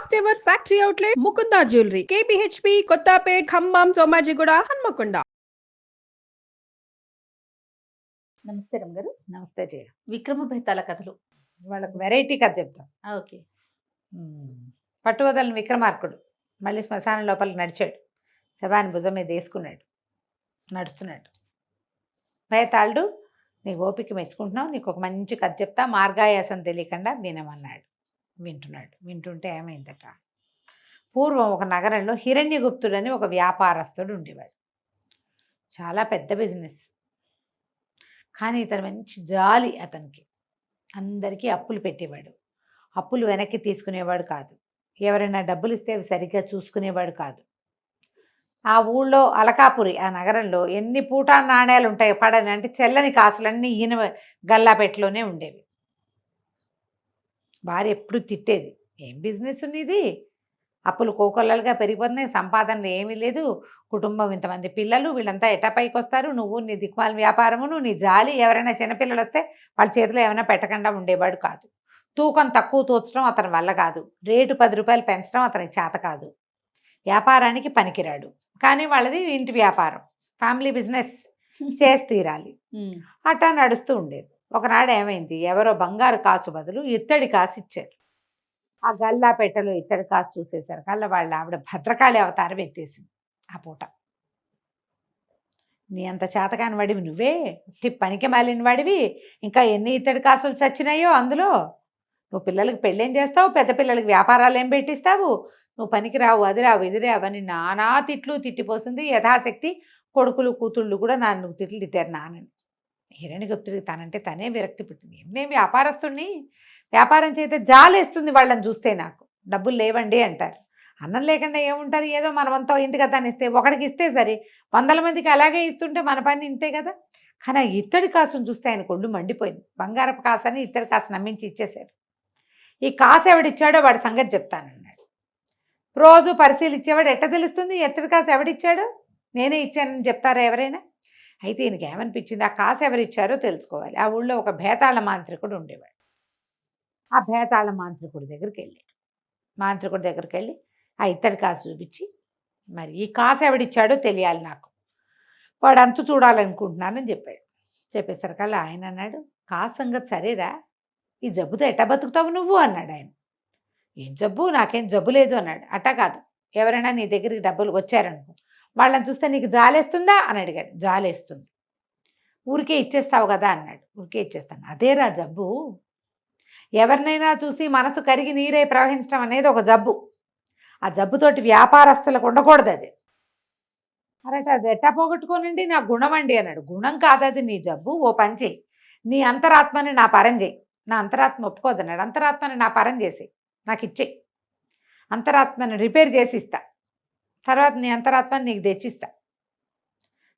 First ever factory outlet Mukunda jewellery KPHB Kothapet Khammam Somajiguda Hanamkonda. నమస్తే రమ్మగారు. నమస్తే జయ. విక్రమ బేతాళ కథలు వాళ్ళకి వెరైటీ కథ చెప్తాం. ఓకే. పట్టువదలని విక్రమార్కుడు మళ్ళీ శ్మశానం లోపలికి నడిచాడు. శవాన్ని భుజం మీద వేసుకున్నాడు, నడుస్తున్నాడు. బేతాళుడు, నీకు ఓపిక మెచ్చుకుంటున్నావు, నీకు ఒక మంచి కథ చెప్తా, మార్గాయాసం తెలియకుండా వినమన్నాడు. వింటున్నాడు. వింటుంటే ఏమైందట, పూర్వం ఒక నగరంలో హిరణ్యగుప్తుడని ఒక వ్యాపారస్తుడు ఉండేవాడు. చాలా పెద్ద బిజినెస్. కానీ ఇతను మంచి జాలి. అతనికి అందరికీ అప్పులు పెట్టేవాడు. అప్పులు వెనక్కి తీసుకునేవాడు కాదు. ఎవరైనా డబ్బులు ఇస్తే అవి సరిగ్గా చూసుకునేవాడు కాదు. ఆ ఊళ్ళో అలకాపురి, ఆ నగరంలో ఎన్ని పూటా నాణ్యాలు ఉంటాయి పడని అంటే చెల్లని కాసులన్నీ ఈయన గల్లాపెట్టలోనే ఉండేవి. భార్య ఎప్పుడు తిట్టేది, ఏం బిజినెస్ ఉంది ఇది, అప్పులు కోకొల్లలుగా పెరిగిపోతున్నాయి, సంపాదన ఏమీ లేదు, కుటుంబం ఇంతమంది పిల్లలు, వీళ్ళంతా ఎటా పైకి వస్తారు, నువ్వు నీ దిక్మాల వ్యాపారమును నీ జాలి, ఎవరైనా చిన్నపిల్లలు వస్తే వాళ్ళ చేతిలో ఏమైనా పెట్టకుండా ఉండేవాడు కాదు. తూకం తక్కువ తోచడం అతని వల్ల కాదు. రేటు 10 రూపాయలు పెంచడం అతనికి చేత కాదు. వ్యాపారానికి పనికిరాడు. కానీ వాళ్ళది ఇంటి వ్యాపారం, ఫ్యామిలీ బిజినెస్, చేసి తీరాలి. అట్టా నడుస్తూ ఉండేది. ఒకనాడు ఏమైంది, ఎవరో బంగారు కాసు బదులు ఇత్తడి కాసు ఇచ్చారు. ఆ గల్లా పెట్టెలో ఇత్తడి కాసు చూసేశారు కల్లా వాళ్ళ ఆవిడ భద్రకాళి అవతారం ఎత్తేసింది. ఆ పూట నీ అంత చేతకాని వాడివి నువ్వే, పనికి మాలిన వాడివి, ఇంకా ఎన్ని ఇత్తడి కాసులు చచ్చినాయో అందులో, నువ్వు పిల్లలకి పెళ్ళేం చేస్తావు, పెద్ద పిల్లలకి వ్యాపారాలు ఏం పెట్టిస్తావు, నువ్వు పనికి రావు, అది రావు, ఇది రావని నానా తిట్లు తిట్టిపోసింది. యథాశక్తి కొడుకులు కూతుళ్ళు కూడా నన్ను తిట్లు తిట్టారు నాన్నని. హిరణ్యగుప్తుడికి తనంటే తనే విరక్తి పుట్టింది. నేను వ్యాపారస్తుడిని, వ్యాపారం చేస్తే జాలేస్తుంది వాళ్ళని చూస్తే, నాకు డబ్బులు లేవండి అంటారు. అన్నం లేకుండా ఏముంటారు, ఏదో మనమంతా ఇంటి కదా అని ఇస్తే, ఒకడికి ఇస్తే సరే, 100 మందికి అలాగే ఇస్తుంటే మన పని ఇంతే కదా. కానీ ఆ ఇత్తడి కాసును చూస్తే ఆయన కొళ్ళు మండిపోయింది. బంగారపు కాసని ఇత్తడి కాసు నమ్మించి ఇచ్చేశారు. ఈ కాసు ఎవడిచ్చాడో వాడి సంగతి చెప్తానన్నాడు. రోజు పరిశీలించేవాడు ఎట్ట తెలుస్తుంది ఇత్తడి కాసు ఎవడిచ్చాడో, నేనే ఇచ్చానని చెప్తారా ఎవరైనా? అయితే ఈయనకి ఏమనిపించింది, ఆ కాసు ఎవరిచ్చారో తెలుసుకోవాలి. ఆ ఊళ్ళో ఒక భేతాళ మాంత్రికుడు ఉండేవాడు. ఆ భేతాళ మాంత్రికుడి దగ్గరికి వెళ్ళాడు. మాంత్రికుడి దగ్గరికి వెళ్ళి ఆ ఇత్తడి కాసు చూపించి, మరి ఈ కాసు ఎవడిచ్చాడో తెలియాలి నాకు, వాడు అంతు చూడాలనుకుంటున్నానని చెప్పాడు. చెప్పేసరికల్లా ఆయన అన్నాడు, కాసు సంగతి సరేరా, ఈ జబ్బుతో ఎట్టా బతుకుతావు నువ్వు అన్నాడు ఆయన. ఏం జబ్బు, నాకేం జబ్బు లేదు అన్నాడు. అట్టా కాదు, ఎవరైనా నీ దగ్గరికి డబ్బులు వచ్చారనుకో, వాళ్ళని చూస్తే నీకు జాలేస్తుందా అని అడిగాడు. జాలేస్తుంది. ఊరికే ఇచ్చేస్తావు కదా అన్నాడు. ఊరికే ఇచ్చేస్తాను. అదేరా జబ్బు, ఎవరినైనా చూసి మనసు కరిగి నీరే ప్రవహించడం అనేది ఒక జబ్బు. ఆ జబ్బుతోటి వ్యాపారస్తులకు ఉండకూడదు అది. అరట అది ఎట్టా పోగొట్టుకోనండి, నా గుణం అండి అన్నాడు. గుణం కాదది, నీ జబ్బు. ఓ పని చేయి, నీ అంతరాత్మని నా పరం చేయి. నా అంతరాత్మ ఒప్పుకోదన్నాడు. అంతరాత్మని నా పరం చేసి నాకు ఇచ్చేయి, అంతరాత్మని రిపేర్ చేసి ఇస్తా, తర్వాత నీ అంతరాత్మని నీకు తెచ్చిస్తా,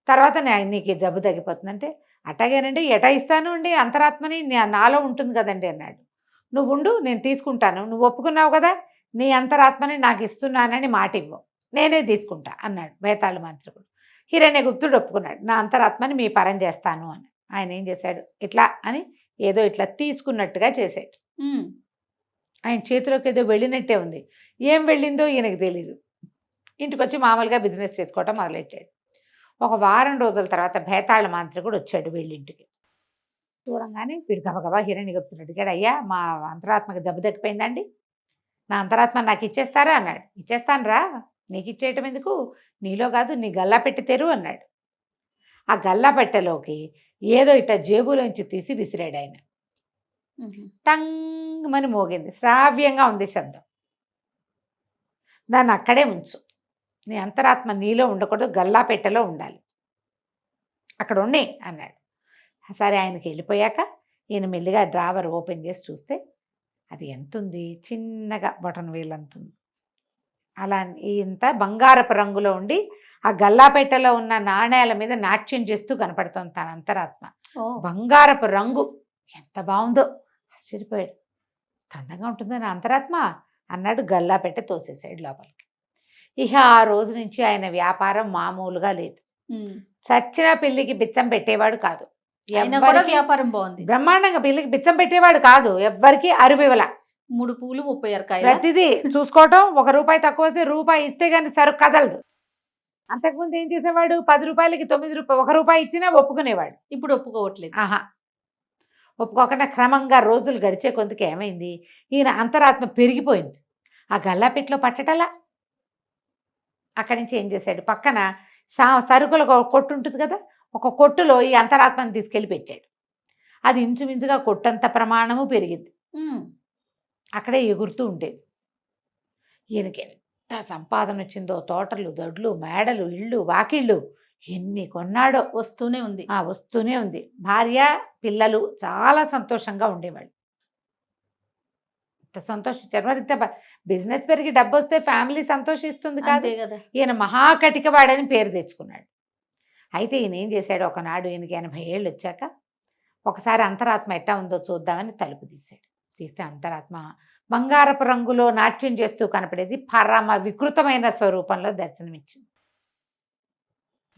తర్వాత నీకు జబ్బు తగ్గిపోతుందంటే, అట్టాగేనండి ఎటా ఇస్తాను అండి అంతరాత్మని, నాలో ఉంటుంది కదండి అన్నాడు. నువ్వు ఉండు, నేను తీసుకుంటాను, నువ్వు ఒప్పుకున్నావు కదా, నీ అంతరాత్మని నాకు ఇస్తున్నానని మాట ఇవ్వు, నేనే తీసుకుంటా అన్నాడు బేతాళ మాంత్రికుడు. హిరణ్యగుప్తుడు ఒప్పుకున్నాడు, నా అంతరాత్మని మీ పరం చేస్తాను అని. ఆయన ఏం చేశాడు, ఇట్లా అని ఏదో ఇట్లా తీసుకున్నట్టుగా చేశాడు. ఆయన చేతిలోకి ఏదో వెళ్ళినట్టే ఉంది. ఏం వెళ్ళిందో ఈయనకు తెలీదు. ఇంటికి వచ్చి మామూలుగా బిజినెస్ చేసుకోవటం మొదలెట్టాడు. ఒక వారం రోజుల తర్వాత భేతాళ మాంత్రికుడు వచ్చాడు వీళ్ళింటికి. చూడంగానే వీడు గబగబా హిరణ్యగుప్తుడు అడిగాడు, అయ్యా మా అంతరాత్మకి జబ్బు తగ్గిపోయిందండి, నా అంతరాత్మ నాకు ఇచ్చేస్తారా అన్నాడు. ఇచ్చేస్తాను రా, నీకు ఇచ్చేయటం ఎందుకు, నీలో కాదు నీ గల్లా పెట్టి తెరు అన్నాడు. ఆ గల్లా పెట్టెలోకి ఏదో ఇట్లా జేబులోంచి తీసి విసిరాడు ఆయన. టంగమని మోగింది, శ్రావ్యంగా ఉంది శబ్దం. దాన్ని అక్కడే ఉంచు, నీ అంతరాత్మ నీలో ఉండకూడదు, గల్లా పెట్టెలో ఉండాలి, అక్కడ ఉన్నాయి అన్నాడు. సరే ఆయనకి వెళ్ళిపోయాక ఈయన మెల్లిగా డ్రావర్ ఓపెన్ చేసి చూస్తే అది ఎంత ఉంది, చిన్నగా బటన్ వేలు అంతుంది. అలా ఇంత బంగారపు రంగులో ఉండి ఆ గల్లాపెట్టెలో ఉన్న నాణ్యాల మీద నాట్యం చేస్తూ కనపడుతోంది తన అంతరాత్మ. బంగారపు రంగు ఎంత బాగుందో, ఆశ్చర్యపోయాడు. అందంగా ఉంటుందా నా అంతరాత్మ అన్నాడు. గల్లాపెట్టె తోసేసాడు లోపలికి. ఇక ఆ రోజు నుంచి ఆయన వ్యాపారం మామూలుగా లేదు. చచ్చిన పిల్లికి బిచ్చం పెట్టేవాడు కాదు, వ్యాపారం బాగుంది, బ్రహ్మాండంగా పిల్లికి బిచ్చం పెట్టేవాడు కాదు, ఎవ్వరికి అరువివల. 3 పూలు 36 కాయలు. ప్రతిదీ చూసుకోవటం. ₹1 తక్కువ వస్తే రూపాయి ఇస్తే గానీ సరుకు కదలదు. అంతకుముందు ఏం చేసేవాడు, ₹10కి ₹9 ఇచ్చినా ఒప్పుకునేవాడు. ఇప్పుడు ఒప్పుకోవట్లేదు. ఆహా, ఒప్పుకోకుండా క్రమంగా రోజులు గడిచే కొందుకు ఏమైంది, ఈయన అంతరాత్మ పెరిగిపోయింది. ఆ గల్లాపెట్లో పట్టటలా. అక్కడి నుంచి ఏం చేశాడు, పక్కన సరుకుల కొట్టు ఉంటుంది కదా, ఒక కొట్టులో ఈ అంతరాత్మని తీసుకెళ్ళి పెట్టాడు. అది ఇంచుమించుగా కొట్టంత ప్రమాణము పెరిగింది. అక్కడే ఎగురుతూ ఉండేది. ఈయనకి ఎంత సంపాదన వచ్చిందో, తోటలు, దొడ్లు, మేడలు, ఇళ్ళు, వాకిళ్ళు ఎన్ని కొన్నాడో. వస్తూనే ఉంది. వస్తూనే ఉంది. భార్య, పిల్లలు చాలా సంతోషంగా ఉండేవాళ్ళు. ఇంత సంతోషించారు. మరి ఇంత బిజినెస్ పెరిగి డబ్బు వస్తే ఫ్యామిలీ సంతోషిస్తుంది కాదు అంతే కదా. ఈయన మహాకటికవాడని పేరు తెచ్చుకున్నాడు. అయితే ఈయన ఏం చేశాడు, ఒకనాడు ఈయనకి 80 ఏళ్ళు వచ్చాక ఒకసారి అంతరాత్మ ఎట్టా ఉందో చూద్దామని తలుపు తీశాడు. తీస్తే అంతరాత్మ బంగారపు రంగులో నాట్యం చేస్తూ కనపడేది. పరమ వికృతమైన స్వరూపంలో దర్శనమిచ్చింది.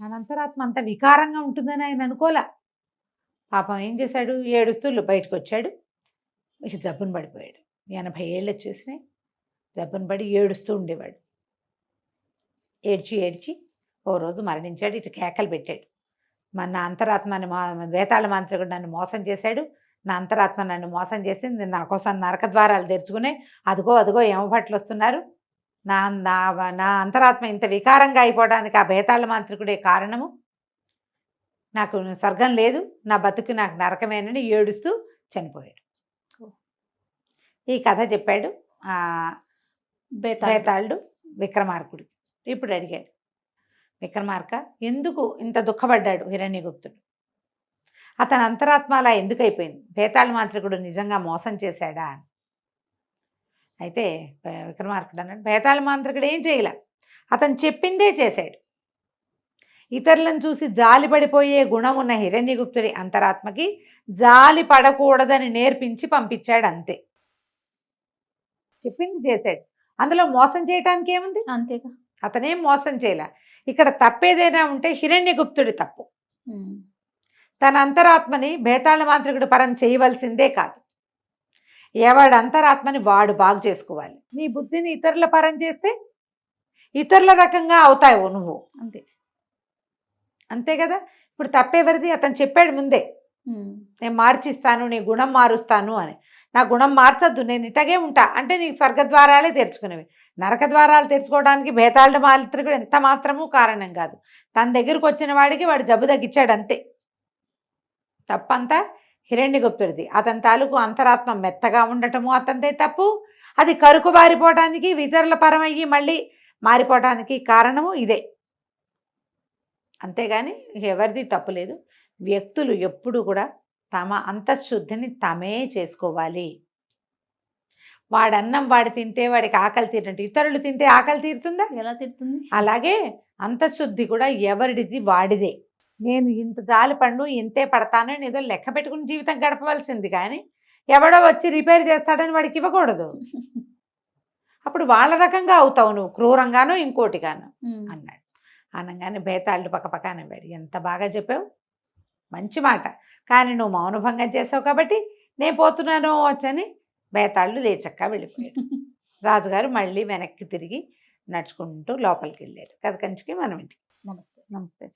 మన అంతరాత్మ అంత వికారంగా ఉంటుందని ఆయన అనుకోలే. పాపం ఏం చేశాడు, ఏడుస్తూ బయటకు వచ్చాడు. ఇక జబ్బును పడిపోయాడు. 80 ఏళ్ళు వచ్చేసినాయి. జబ్బును పడి ఏడుస్తూ ఉండేవాడు. ఏడ్చి ఏడ్చి ఓ రోజు మరణించాడు. ఇటు కేకలు పెట్టాడు, నా అంతరాత్మని వేతాళ మాంత్రికుడు నన్ను మోసం చేశాడు, నా అంతరాత్మ నన్ను మోసం చేసింది, నా కోసం నరక ద్వారాలు తెరుచుకునే అదిగో అదిగో యమభట్లు వస్తున్నారు, నా నా నా అంతరాత్మ ఇంత వికారంగా అయిపోవడానికి ఆ బేతాళ మాంత్రికుడే కారణము, నాకు స్వర్గం లేదు, నా బతుకు నాకు నరకమేనని ఏడుస్తూ చనిపోయాడు. ఈ కథ చెప్పాడు బేతాళుడు విక్రమార్కుడు. ఇప్పుడు అడిగాడు, విక్రమార్క, ఎందుకు ఇంత దుఃఖపడ్డాడు హిరణ్యగుప్తుడు? అతని అంతరాత్మ అలా ఎందుకు అయిపోయింది? బేతాళ మాంత్రికుడు నిజంగా మోసం చేశాడా? అయితే విక్రమార్కుడు అన్నాడు, బేతాళ మాంత్రికుడు ఏం చేయలే, అతను చెప్పిందే చేశాడు. ఇతరులను చూసి జాలి పడిపోయే గుణం ఉన్న హిరణ్యగుప్తుడి అంతరాత్మకి జాలి పడకూడదని నేర్పించి పంపించాడు అంతే. చెప్పింది చేశాడు, అందులో మోసం చేయటానికి ఏముంది? అంతేగా. అతనేం మోసం చేయలే. ఇక్కడ తప్పేదైనా ఉంటే హిరణ్యగుప్తుడి తప్పు. తన అంతరాత్మని బేతాళ మాంత్రికుడు పరం చేయవలసిందే కాదు. ఎవడి అంతరాత్మని వాడు బాగు చేసుకోవాలి. నీ బుద్ధిని ఇతరుల పరం చేస్తే ఇతరుల రకంగా అవుతావు నువ్వు. అంతే అంతే కదా. ఇప్పుడు తప్పేవరిది? అతను చెప్పాడు ముందే, నేను మార్చిస్తాను, నీ గుణం మారుస్తాను అని. నా గుణం మార్చద్దు, నేను ఇటగే ఉంటా అంటే నీకు స్వర్గద్వారాలే తెరుచుకునేవి. నరక ద్వారాలు తెరుచుకోవడానికి బేతాళ మాంత్రికుడు ఎంత మాత్రమూ కారణం కాదు. తన దగ్గరకు వచ్చిన వాడికి వాడు జబ్బు తగ్గించాడు అంతే. తప్పంతా హిరణ్యగుప్తుడిది. అతని తాలూకు అంతరాత్మ మెత్తగా ఉండటము అతనిదే తప్పు. అది కరుకు బారిపోవటానికి, ఇతరుల పరమయ్యి మళ్ళీ మారిపోవటానికి కారణము ఇదే. అంతేగాని ఎవరిది తప్పు లేదు. వ్యక్తులు ఎప్పుడు కూడా తమ అంతఃశుద్ధిని తమే చేసుకోవాలి. వాడన్నం వాడు తింటే వాడికి ఆకలి తీరినట్టు ఇతరులు తింటే ఆకలి తీరుతుందా? ఎలా తీరుతుంది? అలాగే అంతఃశుద్ధి కూడా ఎవరిది వాడిదే. నేను ఇంత జాలి పన్ను ఇంతే పడతాను అని ఏదో లెక్క పెట్టుకుని జీవితం గడపవలసింది, కానీ ఎవడో వచ్చి రిపేర్ చేస్తాడని వాడికి ఇవ్వకూడదు. అప్పుడు వాళ్ళ రకంగా అవుతావు నువ్వు, క్రూరంగాను ఇంకోటిగాను అన్నాడు. అనగానే బేతాళుడు పక్కపక్క అనేవాడు, ఎంత బాగా చెప్పావు, మంచి మాట, కానీ నువ్వు మౌనభంగం చేసావు కాబట్టి నేను పోతున్నాను వచ్చని బేతాళుడు లేచక్కా వెళ్ళిపోయాడు. రాజుగారు మళ్ళీ వెనక్కి తిరిగి నడుచుకుంటూ లోపలికి వెళ్ళాడు. కథ కంచికి మనం ఇంటికి. నమస్తే. నమస్తే.